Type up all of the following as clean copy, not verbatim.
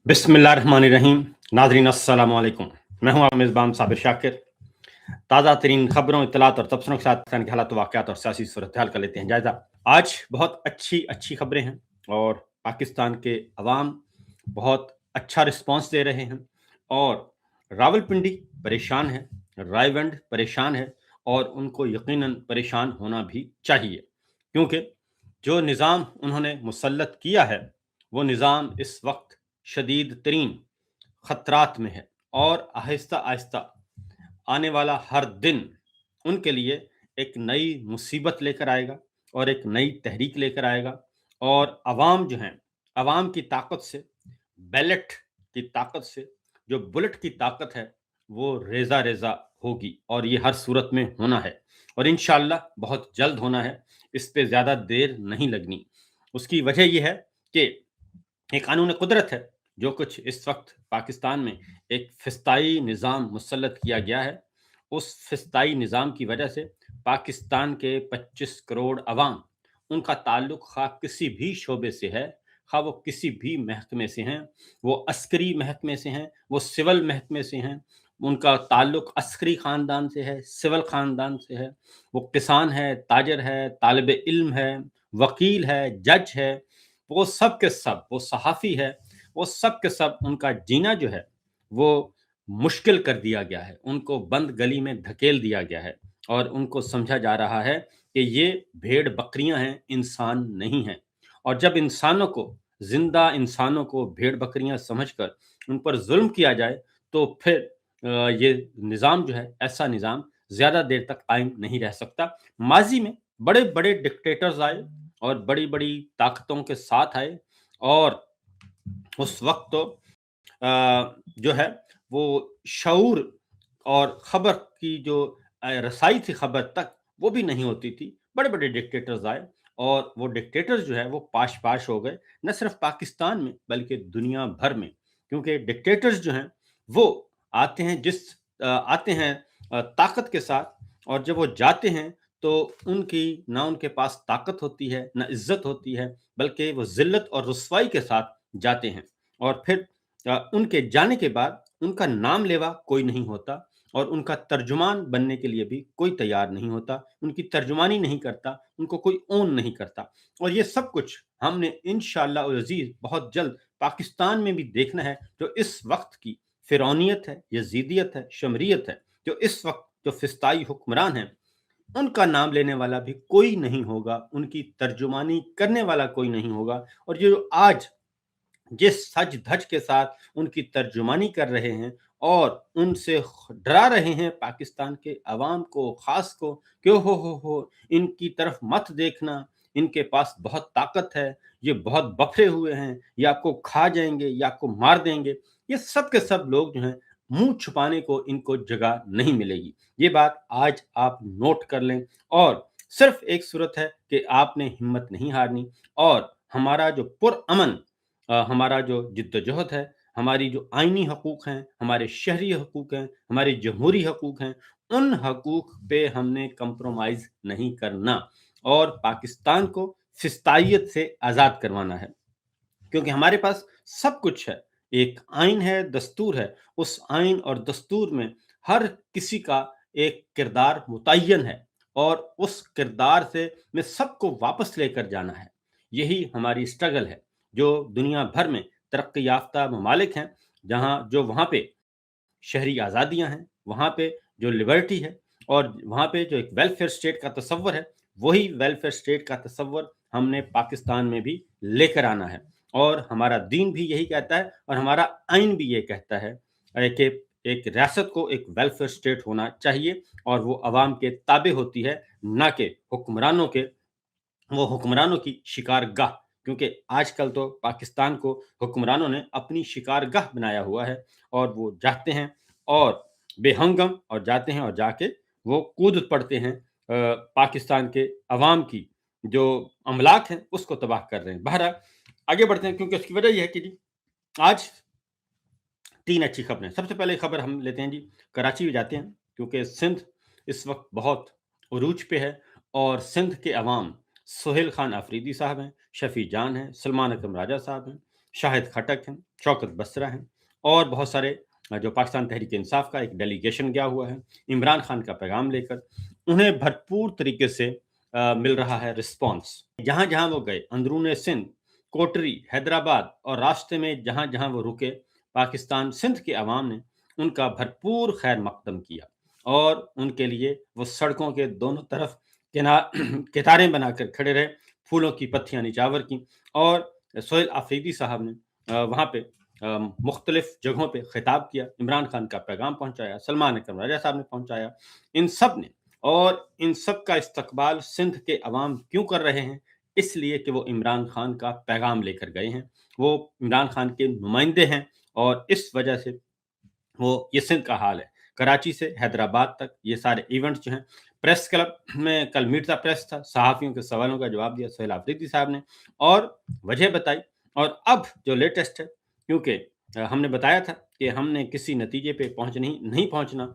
बिस्मिल्लाहिर्रहमानिर्रहीम। नाज़रीन अस्सलाम वालेकुम। मैं हूं आपका मेज़बान साबिर शाकिर। ताज़ा तरीन खबरों, इत्तलात और तबसरों के साथ फ़ैन के हालात, वाक़यात और सियासी सूरत-ए-हाल का लेते हैं जायज़ा। आज बहुत अच्छी अच्छी खबरें हैं और पाकिस्तान के अवाम बहुत अच्छा रिस्पॉन्स दे रहे हैं और रावलपिंडी परेशान है, रायवंड परेशान है और उनको यकीनन परेशान होना भी चाहिए, क्योंकि जो निज़ाम उन्होंने मुसल्लत किया है, वो निज़ाम इस वक्त शदीद तरीन खतरात में है और आहिस्ता आहिस्ता आने वाला हर दिन उनके लिए एक नई मुसीबत लेकर आएगा और एक नई तहरीक लेकर आएगा। और अवाम जो हैं, अवाम की ताकत से, बैलेट की ताकत से, जो बुलेट की ताकत है, वो रेजा रेजा होगी और ये हर सूरत में होना है और इंशाअल्लाह बहुत जल्द होना है। इस पे ज़्यादा देर नहीं लगनी। उसकी वजह यह है कि एक कानून कुदरत है। जो कुछ इस वक्त पाकिस्तान में एक फिस्ताई निज़ाम मुसल्लत किया गया है, उस फिस्ताई निज़ाम की वजह से पाकिस्तान के 25 करोड़ अवाम, उनका ताल्लुक खा किसी भी शोबे से है, खा वो किसी भी महकमे से हैं, वो अस्करी महकमे से हैं, वो सिविल महकमे से हैं, उनका ताल्लुक अस्करी ख़ानदान से है, सिविल ख़ानदान से है, वो किसान है, ताजर है, तालिब इल्म है, वकील है, जज है, वो सब के सब, वो सहाफ़ी है, वो सब के सब, उनका जीना जो है वो मुश्किल कर दिया गया है। उनको बंद गली में धकेल दिया गया है और उनको समझा जा रहा है कि ये भेड़ बकरियां हैं, इंसान नहीं हैं। और जब इंसानों को, जिंदा इंसानों को भेड़ बकरियां समझकर उन पर जुल्म किया जाए, तो फिर ये निज़ाम जो है, ऐसा निज़ाम ज़्यादा देर तक कायम नहीं रह सकता। माजी में बड़े बड़े डिक्टेटर्स आए और बड़ी बड़ी ताकतों के साथ आए और उस वक्त तो जो है वो शऊर और खबर की जो रसाई थी खबर तक, वो भी नहीं होती थी। बड़े बड़े डिक्टेटर्स आए और वो डिक्टेटर्स जो है वो पाश पाश हो गए, न सिर्फ पाकिस्तान में बल्कि दुनिया भर में। क्योंकि डिक्टेटर्स जो हैं वो आते हैं आते हैं ताकत के साथ, और जब वो जाते हैं तो उनकी ना उनके पास ताकत होती है, ना इज्जत होती है, बल्कि वो जिल्लत और रुसवाई के साथ जाते हैं। और फिर उनके जाने के बाद उनका नाम लेवा कोई नहीं होता और उनका तर्जुमान बनने के लिए भी कोई तैयार नहीं होता, उनकी तर्जुमानी नहीं करता, उनको कोई ओन नहीं करता। और ये सब कुछ हमने इंशाअल्लाह अल अज़ीज़ बहुत जल्द पाकिस्तान में भी देखना है। जो इस वक्त की फ़िरौनियत है, यज़ीदियत है, शमरियत है, जो इस वक्त जो फिस्ताई हुक्मरान हैं, उनका नाम लेने वाला भी कोई नहीं होगा, उनकी तर्जुमानी करने वाला कोई नहीं होगा। और ये जो आज जिस सज धज के साथ उनकी तर्जुमानी कर रहे हैं और उनसे डरा रहे हैं पाकिस्तान के अवाम को, खास को, कि हो इनकी तरफ मत देखना, इनके पास बहुत ताकत है, ये बहुत बफरे हुए हैं, ये आपको खा जाएंगे, ये आपको मार देंगे। ये सब के सब लोग जो हैं, मुंह छुपाने को इनको जगह नहीं मिलेगी। ये बात आज आप नोट कर लें। और सिर्फ एक सूरत है कि आपने हिम्मत नहीं हारनी और हमारा जो पुरअमन हमारा जो जिद्दोजहद है, हमारी जो आईनी हकूक़ हैं, हमारे शहरी हकूक़ हैं, हमारे जमहूरी हकूक़ हैं, उन हकूक़ पे हमने कंप्रोमाइज़ नहीं करना और पाकिस्तान को फिस्तायत से आज़ाद करवाना है। क्योंकि हमारे पास सब कुछ है, एक आइन है, दस्तूर है, उस आइन और दस्तूर में हर किसी का एक किरदार मुतय्यन है और उस किरदार से में सबको वापस लेकर जाना है। यही हमारी स्ट्रगल है। जो दुनिया भर में तरक्की याफ्ता ममालिक हैं, जहाँ जो वहाँ पे शहरी आज़ादियाँ हैं, वहाँ पे जो लिबर्टी है और वहाँ पे जो एक वेलफेयर स्टेट का तसव्वुर है, वही वेलफेयर स्टेट का तसव्वुर हमने पाकिस्तान में भी लेकर आना है। और हमारा दीन भी यही कहता है और हमारा आइन भी ये कहता है कि एक रियासत को एक वेलफेयर स्टेट होना चाहिए और वो अवाम के ताबे होती है, ना कि हुक्मरानों के, वो हुक्मरानों की शिकारगाह। क्योंकि आजकल तो पाकिस्तान को हुक्मरानों ने अपनी शिकारगाह बनाया हुआ है और वो जाते हैं और बेहंगम और जाते हैं और जाके वो कूद पड़ते हैं पाकिस्तान के अवाम की जो अमलाक हैं उसको तबाह कर रहे हैं। बहरहाल आगे बढ़ते हैं, क्योंकि उसकी वजह ये है कि जी आज 3 अच्छी खबरें। सबसे पहले खबर हम लेते हैं जी, कराची भी जाते हैं, क्योंकि सिंध इस वक्त बहुत उरूज पे है और सिंध के अवाम, सोहेल खान आफरीदी साहब हैं, शफ़ी जान हैं, सलमान अकरम राजा साहब हैं, शाहिद खटक हैं, शौकत बसरा हैं और बहुत सारे जो पाकिस्तान तहरीक इंसाफ का एक डेलीगेशन गया हुआ है इमरान खान का पैगाम लेकर। उन्हें भरपूर तरीके से मिल रहा है रिस्पॉन्स। जहाँ जहाँ वो गए, अंदरून सिंध, कोटरी, हैदराबाद और रास्ते में जहाँ जहाँ वो रुके, पाकिस्तान सिंध के अवाम ने उनका भरपूर खैर मकदम किया और उनके लिए वो सड़कों के दोनों तरफ कतारें बनाकर खड़े रहे, फूलों की पत्तियां निचावर की और सोहेल आफरीदी साहब ने वहाँ पे मुख्तलिफ जगहों पे खिताब किया, इमरान खान का पैगाम पहुंचाया, सलमान अकरम राजा साहब ने पहुंचाया। इन सब ने और इन सब का इस्तकबाल सिंध के अवाम क्यों कर रहे हैं? इसलिए कि वो इमरान खान का पैगाम लेकर गए हैं, वो इमरान खान के नुमाइंदे हैं और इस वजह से वो ये सिंध का हाल है। कराची से हैदराबाद तक ये सारे इवेंट्स जो हैं, प्रेस क्लब में कल मीट द प्रेस था, सहाफ़ियों के सवालों का जवाब दिया सोहेल आफरीदी साहब ने और वजह बताई। और अब जो लेटेस्ट है, क्योंकि हमने बताया था कि हमने किसी नतीजे पे नहीं पहुँचना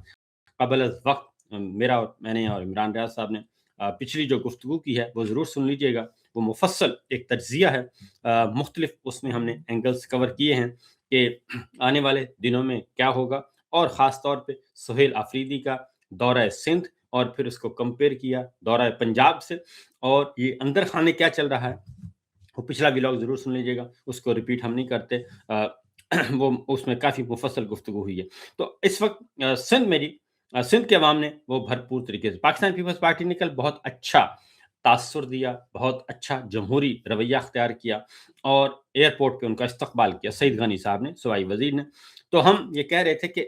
क़ब्ल अज़ वक़्त। मैंने और इमरान रियाज़ साहब ने पिछली जो गुफ्तगू की है, वो ज़रूर सुन लीजिएगा। वो मुफ़स्सल एक तज्ज़िया है, मुख्तलिफ उसमें हमने एंगल्स कवर किए हैं कि आने वाले दिनों में क्या होगा और ख़ास तौर पे सोहेल आफरीदी का दौरा सिंध और फिर उसको कंपेयर किया दौरा पंजाब से और ये अंदर खाने क्या चल रहा है, वो पिछला व्लॉग ज़रूर सुन लीजिएगा, उसको रिपीट हम नहीं करते। वो उसमें काफ़ी मुफस्सल गुफ्तगू हुई है। तो इस वक़्त सिंध के अवाम ने वो भरपूर तरीके से पाकिस्तान पीपल्स पार्टी ने कल बहुत अच्छा तासुर दिया, बहुत अच्छा जमहूरी रवैया अख्तियार किया और एयरपोर्ट पे उनका इस्तकबाल किया सईद गनी साहब ने, सूबाई वज़ीर ने। तो हम ये कह रहे थे कि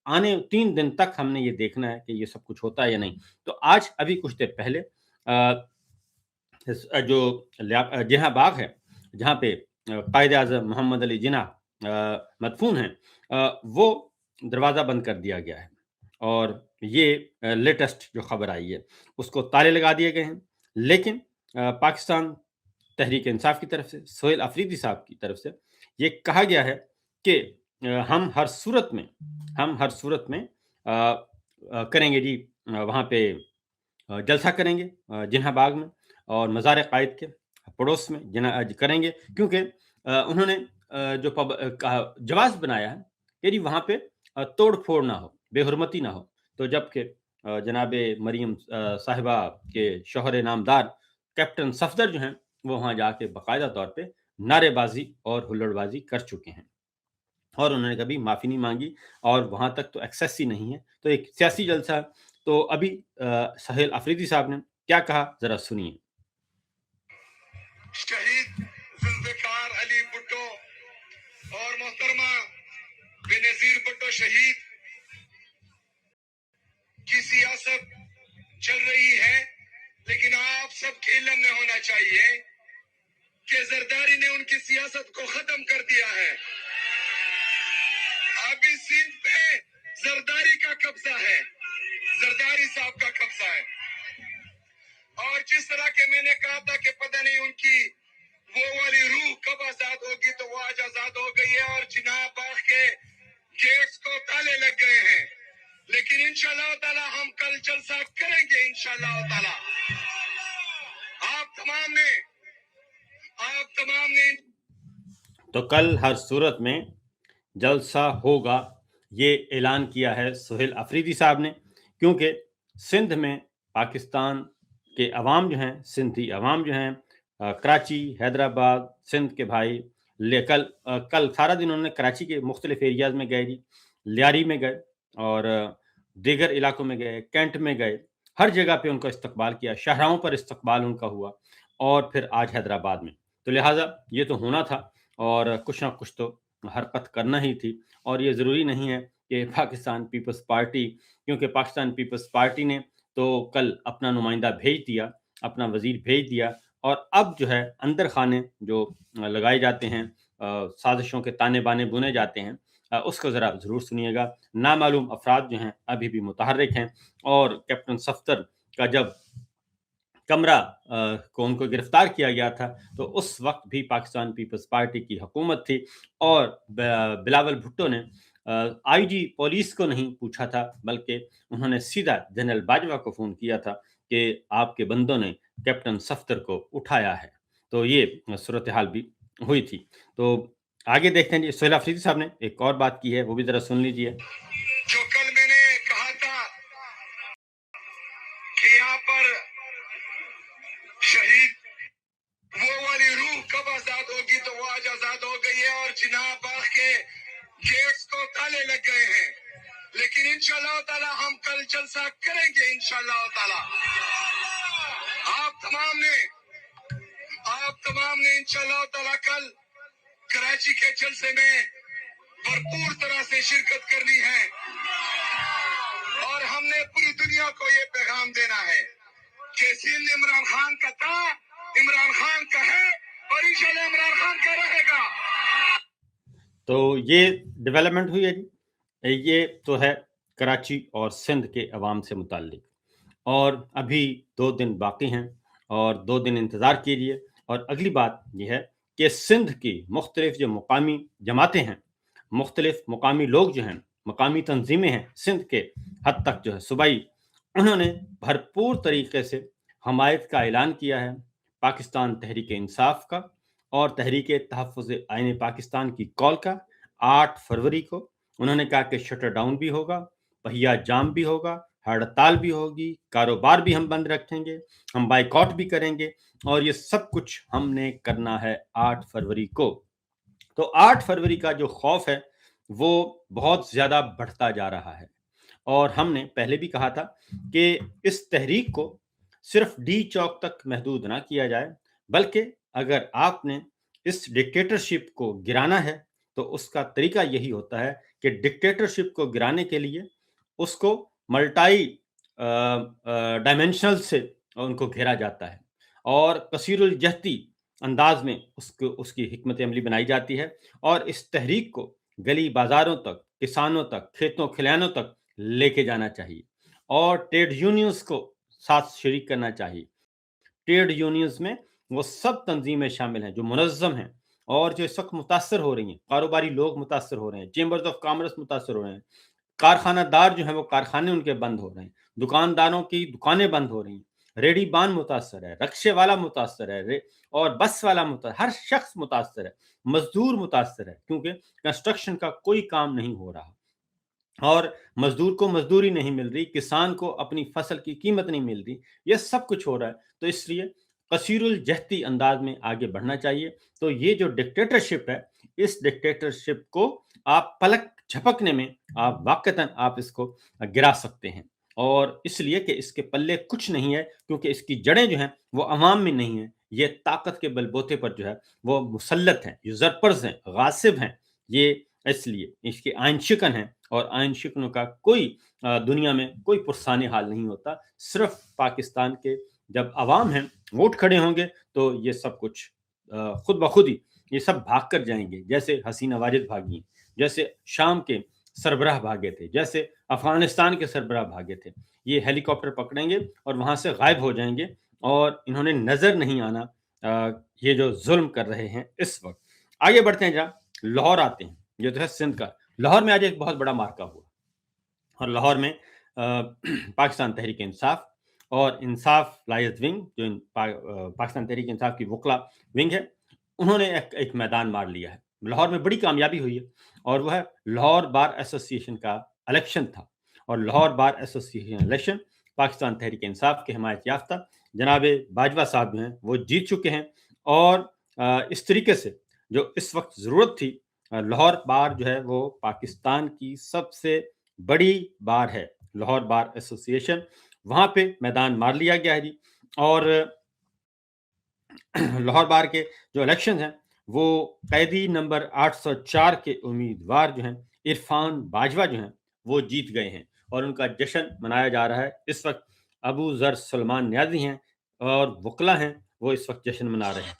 आने 3 दिन तक हमने ये देखना है कि ये सब कुछ होता है या नहीं। तो आज अभी कुछ देर पहले जो जिन्ना बाग है, जहाँ पे कायद-ए-आज़म मोहम्मद अली जिन्ना मदफून हैं, वो दरवाज़ा बंद कर दिया गया है और ये लेटेस्ट जो खबर आई है, उसको ताले लगा दिए गए हैं। लेकिन पाकिस्तान तहरीक इंसाफ की तरफ से, सोहेल अफरीदी साहब की तरफ से ये कहा गया है कि हम हर सूरत में करेंगे जी, वहाँ पे जलसा करेंगे जिन्ना बाग में और मज़ार कायद के पड़ोस में करेंगे, क्योंकि उन्होंने जो जवाब बनाया है कि जी वहाँ पे तोड़-फोड़ ना हो, बेहुरमती ना हो। तो जबकि जनाब मरियम साहिबा के शौहर नामदार कैप्टन सफदर जो हैं, वो वहाँ जाके बाकायदा तौर पे नारेबाज़ी और हुल्लड़बाज़ी कर चुके हैं और उन्होंने कभी माफ़ी नहीं माँगी और वहाँ तक तो एक्सेस ही नहीं है। तो एक सियासी जलसा है। तो अभी सोहेल अफरीदी साहब ने क्या कहा, ज़रा सुनिए। शहीद जुल्फ़िकार अली भुट्टो और मोहतरमा बेनज़ीर भुट्टो शहीद की सियासत चल रही है, लेकिन आप सबके इल्म में होना चाहिए कि जरदारी ने उनकी सियासत को खत्म कर दिया है। अभी सिंध पे जरदारी का कब्जा है, जरदारी साहब का कब्जा है। और जिस तरह के मैंने कहा था कि पता नहीं उनकी वो वाली रूह कब आजाद होगी, तो वो आज आजाद हो गई है और जिन्ना बाग के गेट्स को ताले लग गए हैं। लेकिन इंशाअल्लाह ताला हम कल जलसा करेंगे इंशाअल्लाह ताला। आप तमाम ने तो कल हर सूरत में जलसा होगा, ये ऐलान किया है सोहेल अफरीदी साहब ने, क्योंकि सिंध में पाकिस्तान के अवाम जो हैं, सिंधी अवाम जो हैं, कराची, हैदराबाद, सिंध के भाई कल सारा दिन उन्होंने कराची के मुख्तलिफ एरियाज़ में गए जी, लियारी में गए और दीगर इलाकों में गए, कैंट में गए, हर जगह पे उनका इस्तकबाल किया, शाहराहों पर इस्तकबाल उनका हुआ और फिर आज हैदराबाद में। तो लिहाज़ा ये तो होना था और कुछ ना कुछ तो हरकत करना ही थी और ये ज़रूरी नहीं है कि पाकिस्तान पीपल्स पार्टी, क्योंकि पाकिस्तान पीपल्स पार्टी ने तो कल अपना नुमाइंदा भेज दिया, अपना वज़ीर भेज दिया और अब जो है अंदर खाने जो लगाए जाते हैं, साजिशों के ताने-बाने बुने जाते हैं, उसको ज़रा ज़रूर सुनिएगा। नामालूम अफ़राद जो हैं अभी भी मुतहर्रिक हैं और कैप्टन सफ्दर का जब कमरा को उनको गिरफ्तार किया गया था, तो उस वक़्त भी पाकिस्तान पीपल्स पार्टी की हुकूमत थी और बिलावल भुट्टो ने आईजी पुलिस को नहीं पूछा था, बल्कि उन्होंने सीधा जनरल बाजवा को फ़ोन किया था कि आपके बंदों ने कैप्टन सफ्दर को उठाया है। तो ये सूरत हाल भी हुई थी। तो आगे देखते हैं जी, सोहेल अफरीदी साहब ने एक और बात की है, वो भी ज़रा सुन लीजिए। जो कल मैंने कहा था कि यहाँ पर शहीद वो वाली रूह कब आजाद होगी, तो वो आज आजाद हो गई है और जिनाह बाग के गेट्स को ताले लग गए हैं। लेकिन इंशाअल्लाह ताला हम कल जलसा करेंगे इंशाअल्लाह ताला। आप तमाम ने इंशाअल्लाह ताला कल कराची के जलसे में भरपूर तरह से शिरकत करनी है और हमने पूरी दुनिया को ये पैगाम देना है कि सिंध इमरान खान का था, इमरान खान का है और इंशाल्लाह इमरान खान का रहेगा। तो ये डेवलपमेंट हुई है जी। ये तो है कराची और सिंध के अवाम से मुताल्लिक, और अभी 2 दिन बाकी हैं और 2 दिन इंतज़ार कीजिए। और अगली बात ये है कि सिंध की मुख्तलिफ़ जो मुकामी जमातें हैं, मुख्तलिफ़ मुकामी लोग जो हैं, मकामी तंज़ीमें हैं, सिंध के हद तक जो है सूबाई, उन्होंने भरपूर तरीके से हमायत का ऐलान किया है पाकिस्तान तहरीक-ए-इंसाफ का और तहरीक-ए-तहफ़्फ़ुज़ आइन पाकिस्तान की कॉल का। 8 फरवरी को उन्होंने कहा कि शटर डाउन भी होगा, पहिया जाम भी होगा, हड़ताल भी होगी, कारोबार भी हम बंद रखेंगे, हम बायकॉट भी करेंगे और ये सब कुछ हमने करना है 8 फरवरी को। तो 8 फरवरी का जो खौफ है, वो बहुत ज़्यादा बढ़ता जा रहा है और हमने पहले भी कहा था कि इस तहरीक को सिर्फ डी चौक तक महदूद ना किया जाए, बल्कि अगर आपने इस डिक्टेटरशिप को गिराना है, तो उसका तरीका यही होता है कि डिक्टेटरशिप को गिराने के लिए उसको मल्टाई डायमेंशनल से उनको घेरा जाता है और कसीरुल जहती अंदाज में उसको उसकी हिकमत अमली बनाई जाती है और इस तहरीक को गली बाजारों तक, किसानों तक, खेतों खलिहानों तक लेके जाना चाहिए और ट्रेड यूनियंस को साथ शरीक करना चाहिए। ट्रेड यूनियंस में वो सब तंजीमें शामिल हैं जो मुनज़्ज़म हैं और जो इस वक्त मुतासर हो रही हैं, कारोबारी लोग मुतासर हो रहे हैं, चेंबर्स ऑफ कॉमर्स मुतासर हो रहे हैं, कारखानादार जो हैं वो कारखाने उनके बंद हो रहे हैं, दुकानदारों की दुकानें बंद हो रही हैं, रेहड़ीबान मुतासर है, रिक्शे वाला मुतासर है, और बस वाला हर शख्स मुतासर है, मजदूर मुतासर है, क्योंकि कंस्ट्रक्शन का कोई काम नहीं हो रहा और मजदूर को मजदूरी नहीं मिल रही, किसान को अपनी फसल की कीमत नहीं मिल रही, ये सब कुछ हो रहा है। तो इसलिए कसीरुल जहती अंदाज में आगे बढ़ना चाहिए। तो ये जो डिक्टेटरशिप है, इस डिक्टेटरशिप को आप पलक झपकने में आप वाक़तन आप इसको गिरा सकते हैं और इसलिए कि इसके पल्ले कुछ नहीं है, क्योंकि इसकी जड़ें जो हैं वो अवाम में नहीं हैं। ये ताकत के बलबूते पर जो है वो मुसल्लत हैं, यूज़रपर्स हैं, गासिब हैं। ये इसलिए इसके आइन शिकन हैं और आइन शिकनों का कोई दुनिया में कोई पुरसाने हाल नहीं होता। सिर्फ पाकिस्तान के जब अवाम हैं, वोट खड़े होंगे तो ये सब कुछ खुद ब खुद ही ये सब भाग कर जाएँगे। जैसे हसीना वाजिद भागी, जैसे शाम के सरबराह भागे थे, जैसे अफ़गानिस्तान के सरबराह भागे थे। ये हेलीकॉप्टर पकड़ेंगे और वहाँ से गायब हो जाएँगे और इन्होंने नज़र नहीं आना ये जो ज़ुल्म कर रहे हैं इस वक़्त। आगे बढ़ते हैं जरा, लाहौर आते हैं। ये तो है सिंध का। लाहौर में आज एक बहुत बड़ा मार्का हुआ और लाहौर में पाकिस्तान तहरीक इंसाफ और इंसाफ लायत विंग जो पाकिस्तान तहरीक इंसाफ की वकला विंग है, उन्होंने एक मैदान मार लिया है। लाहौर में बड़ी कामयाबी हुई है और वह लाहौर बार एसोसिएशन का इलेक्शन था और Lahore bar association election Pakistan Tehreek Insaf के हिमायत याफ्ता जनाब बाजवा साहब जो हैं वो जीत चुके हैं और इस तरीके से जो इस वक्त ज़रूरत थी, लाहौर बार जो है वो पाकिस्तान की सबसे बड़ी बार है, लाहौर बार एसोसिएशन, वहाँ पे मैदान मार लिया गया है जी। और लाहौर बार के जो इलेक्शन हैं, वो कैदी नंबर 804 के उम्मीदवार जो हैं, इरफान बाजवा जो हैं, वो जीत गए हैं और उनका जश्न मनाया जा रहा है। इस वक्त अबू ज़र सलमान न्याज़ी हैं और वकला हैं, वो इस वक्त जश्न मना रहे हैं।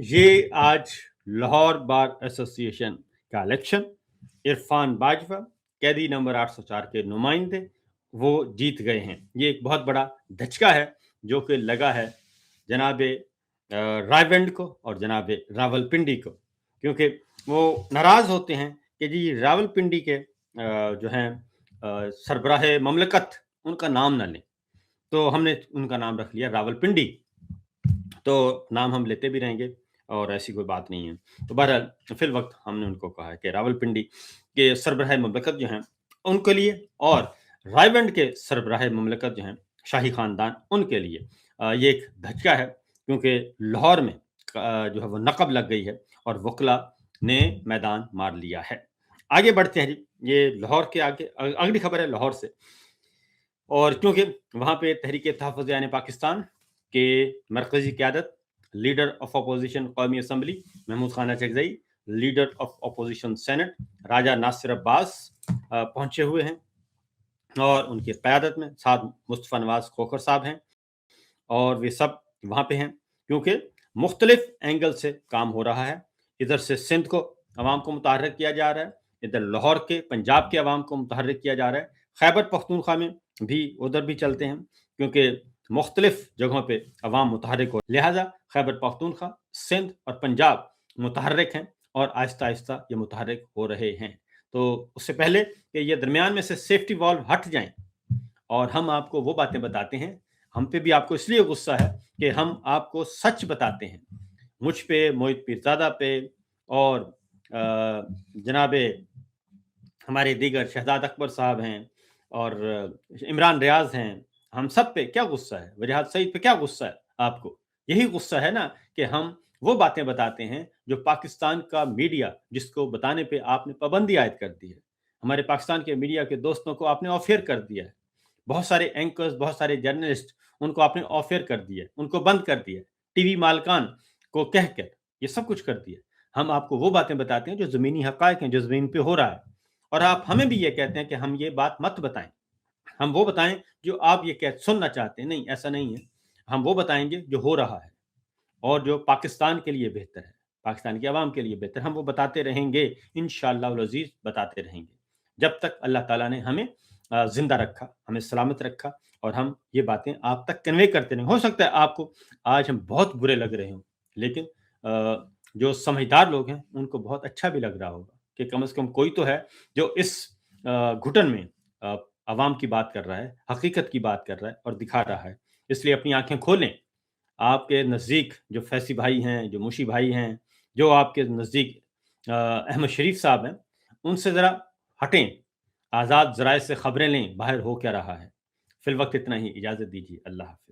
ये आज लाहौर बार एसोसिएशन का इलेक्शन इरफान बाजवा कैदी नंबर 804 के नुमाइंदे वो जीत गए हैं। ये एक बहुत बड़ा धचका है जो कि लगा है जनाबे रायवंड को और जनाबे रावलपिंडी को, क्योंकि वो नाराज़ होते हैं कि जी रावलपिंडी के जो हैं सरबराह ममलकत उनका नाम ना लें, तो हमने उनका नाम रख लिया रावलपिंडी। तो नाम हम लेते भी रहेंगे और ऐसी कोई बात नहीं है। तो बहरहाल फिल वक्त हमने उनको कहा है कि रावलपिंडी के सरबराह ममलकत जो हैं उनके लिए और रायवंड के सरबराह ममलकत जो हैं शाही ख़ानदान उनके लिए ये एक धचका है, क्योंकि लाहौर में जो है वो नक़ब लग गई है और वकला ने मैदान मार लिया है। आगे बढ़ते हैं जी, ये लाहौर के आगे अगली खबर है लाहौर से, और क्योंकि वहाँ पे तहरीक तहफ़्फ़ुज़-ए-आइन पाकिस्तान के मरकज़ी क़यादत, लीडर ऑफ अपोजिशन कौमी assembly Mahmood Khan Achakzai, leader of opposition senate Raja Nasir Abbas पहुँचे हुए हैं और उनकी क़यादत में साथ मुस्तफ़ा नवाज़ खोखर साहब हैं और वे सब वहाँ पे हैं, क्योंकि मुख्तलिफ एंगल से काम हो रहा है। इधर से सिंध को अवाम को मुतहर्रिक किया जा रहा है, इधर लाहौर के पंजाब के अवाम को मुतहर्रिक किया जा रहा है, खैबर पख्तूनख्वा में भी उधर भी चलते हैं, क्योंकि मुख्तलिफ जगहों पे अवाम मुतहर्रिक हो, लिहाजा खैबर पख्तूनख्वा, सिंध और पंजाब मुतहर्रिक हैं और आहिस्ता आहिस्ता ये मुतहर्रिक हो रहे हैं। तो उससे पहले कि ये दरमियान में से सेफ्टी वॉल्व हट जाएं और हम आपको वो बातें बताते हैं, हम पे भी आपको इसलिए गुस्सा है कि हम आपको सच बताते हैं, मुझ पे, मोहित पीरज़ादा पे और जनाबे हमारे दीगर शहजाद अकबर साहब हैं और इमरान रियाज हैं, हम सब पे क्या गुस्सा है? वजाहत सईद पे क्या गुस्सा है आपको? यही गुस्सा है ना कि हम वो बातें बताते हैं जो पाकिस्तान का मीडिया जिसको बताने पे आपने पाबंदी आयद कर दी है। हमारे पाकिस्तान के मीडिया के दोस्तों को आपने ऑफ एयर कर दिया है। बहुत सारे एंकर्स, बहुत सारे जर्नलिस्ट उनको आपने ऑफ एयर कर दिया है, उनको बंद कर दिया है, टीवी मालिकान को कह कर ये सब कुछ कर दिया। हम आपको वो बातें बताते हैं जो ज़मीनी हक़ाइक़ हैं, जो ज़मीन पे हो रहा है, और आप हमें भी ये कहते हैं कि हम ये बात मत बताएँ। हम वो बताएँ जो आप ये सुनना चाहते हैं। नहीं, ऐसा नहीं है। हम वो बताएँगे जो हो रहा है और जो पाकिस्तान के लिए बेहतर है, पाकिस्तान की आवाम के लिए बेहतर है। हम वो बताते रहेंगे, इंशाअल्लाह अज़ीज़ बताते रहेंगे, जब तक अल्लाह ताला ने हमें ज़िंदा रखा, हमें सलामत रखा और हम ये बातें आप तक कन्वे करते रहें। हो सकता है आपको आज हम बहुत बुरे लग रहे हों, लेकिन जो समझदार लोग हैं, उनको बहुत अच्छा भी लग रहा होगा कि कम से कम कोई तो है जो इस घुटन में अवाम की बात कर रहा है, हकीकत की बात कर रहा है और दिखा रहा है। इसलिए अपनी आँखें खोलें। आपके नज़दीक जो फैसी भाई हैं, जो मुशी भाई हैं, जो आपके नज़दीक अहमद शरीफ साहब हैं, उनसे ज़रा हटें, आज़ाद ज़राए से खबरें लें, बाहर हो क्या रहा है। फ़िलवक़्त इतना ही, इजाज़त दीजिए। अल्लाह हाफ़िज़।